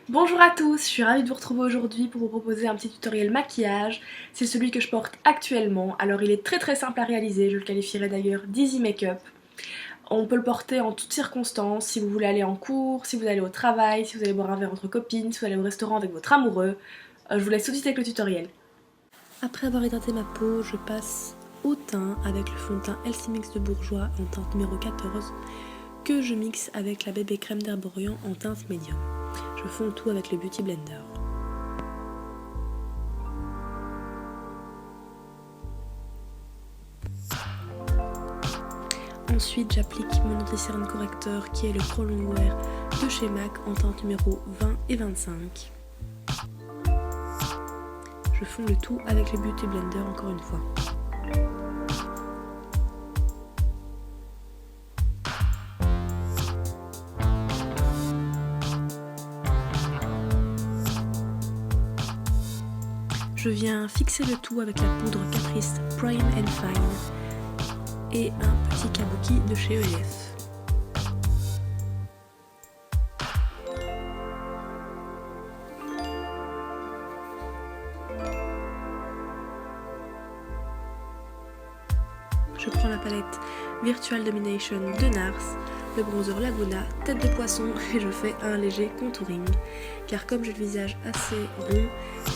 Bonjour à tous, je suis ravie de vous retrouver aujourd'hui pour vous proposer un petit tutoriel maquillage. C'est celui que je porte actuellement, alors il est très simple à réaliser, je le qualifierais d'ailleurs d'easy make-up. On peut le porter en toutes circonstances, si vous voulez aller en cours, si vous allez au travail, si vous allez boire un verre entre copines, si vous allez au restaurant avec votre amoureux. Je vous laisse tout de suite avec le tutoriel. Après avoir hydraté ma peau, je passe au teint avec le fond de teint LC Mix de Bourjois en teinte numéro 14 que je mixe avec la bébé crème d'Herborian en teinte médium. Je fonds tout avec le Beauty Blender. Ensuite, j'applique mon anti-cerne correcteur qui est le Pro Longwear de chez MAC en teinte numéro 20 et 25. Je fonds le tout avec le Beauty Blender encore une fois. Je viens fixer le tout avec la poudre Catrice Prime and Fine et un petit kabuki de chez ELF. Je prends la palette Virtual Domination de NARS, le bronzer Laguna, tête de poisson et je fais un léger contouring. Car comme j'ai le visage assez rond,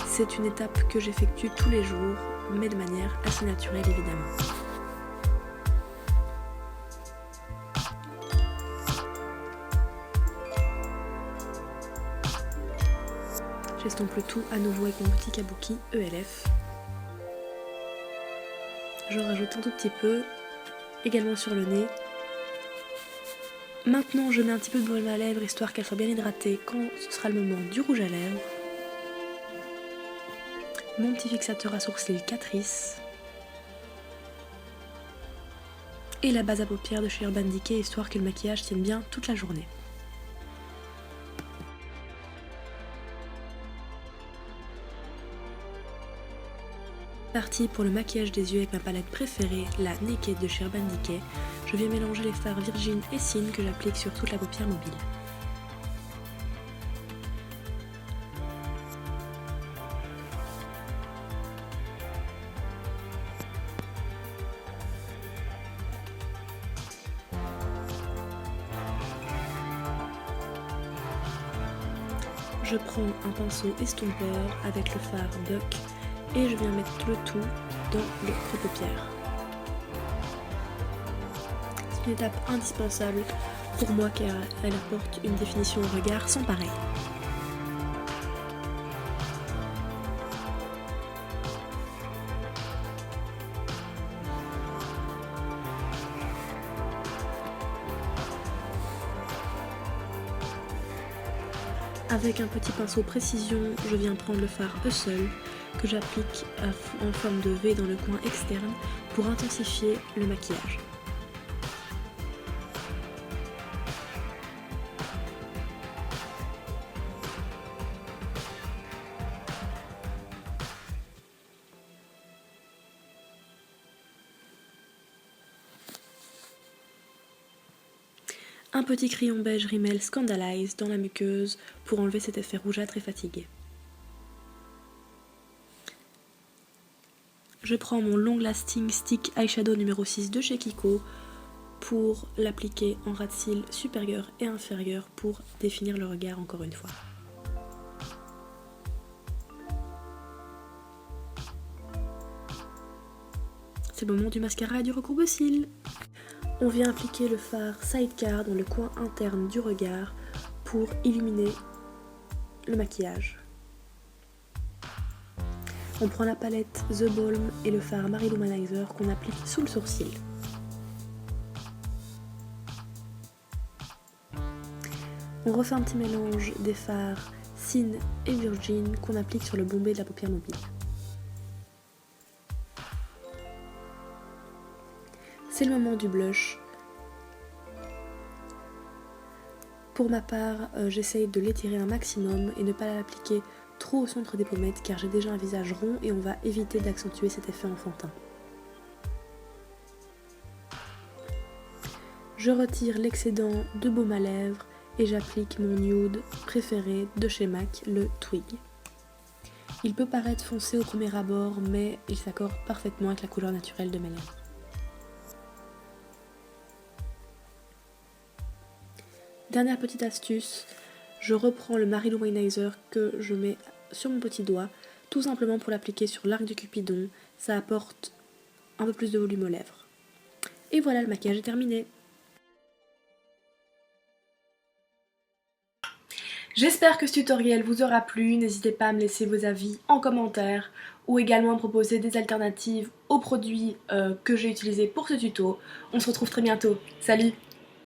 c'est une étape que j'effectue tous les jours, mais de manière assez naturelle évidemment. J'estompe le tout à nouveau avec mon petit kabuki ELF. Je rajoute un tout petit peu, également sur le nez. Maintenant, je mets un petit peu de baume à lèvres histoire qu'elle soit bien hydratée quand ce sera le moment du rouge à lèvres. Mon petit fixateur à sourcils Catrice. Et la base à paupières de chez Urban Decay histoire que le maquillage tienne bien toute la journée. Parti pour le maquillage des yeux avec ma palette préférée, la Naked de chez Urban Decay. Je viens mélanger les fards Virgin et Sin que j'applique sur toute la paupière mobile. Je prends un pinceau estompeur avec le fard Buck et je viens mettre le tout dans le creux-paupières. C'est une étape indispensable pour moi car elle apporte une définition au regard sans pareil. Avec un petit pinceau précision, je viens prendre le fard Hustle que j'applique en forme de V dans le coin externe pour intensifier le maquillage. Un petit crayon beige Rimmel Scandalize dans la muqueuse pour enlever cet effet rougeâtre et fatigué. Je prends mon Long Lasting Stick Eyeshadow numéro 6 de chez Kiko pour l'appliquer en ras de cils supérieur et inférieur pour définir le regard encore une fois. C'est le moment du mascara et du recourbe-cils. On vient appliquer le fard Sidecar dans le coin interne du regard pour illuminer le maquillage. On prend la palette The Balm et le fard Marie Lumanizer qu'on applique sous le sourcil. On refait un petit mélange des fards Sin et Virgin qu'on applique sur le bombé de la paupière mobile. C'est le moment du blush. Pour ma part, j'essaye de l'étirer un maximum et ne pas l'appliquer trop au centre des pommettes car j'ai déjà un visage rond et on va éviter d'accentuer cet effet enfantin. Je retire l'excédent de baume à lèvres et j'applique mon nude préféré de chez MAC, le Twig. Il peut paraître foncé au premier abord, mais il s'accorde parfaitement avec la couleur naturelle de mes lèvres. Dernière petite astuce, je reprends le Mary Lou Manizer que je mets sur mon petit doigt, tout simplement pour l'appliquer sur l'arc du Cupidon, ça apporte un peu plus de volume aux lèvres. Et voilà, le maquillage est terminé. J'espère que ce tutoriel vous aura plu, n'hésitez pas à me laisser vos avis en commentaire ou également à me proposer des alternatives aux produits que j'ai utilisés pour ce tuto. On se retrouve très bientôt, salut!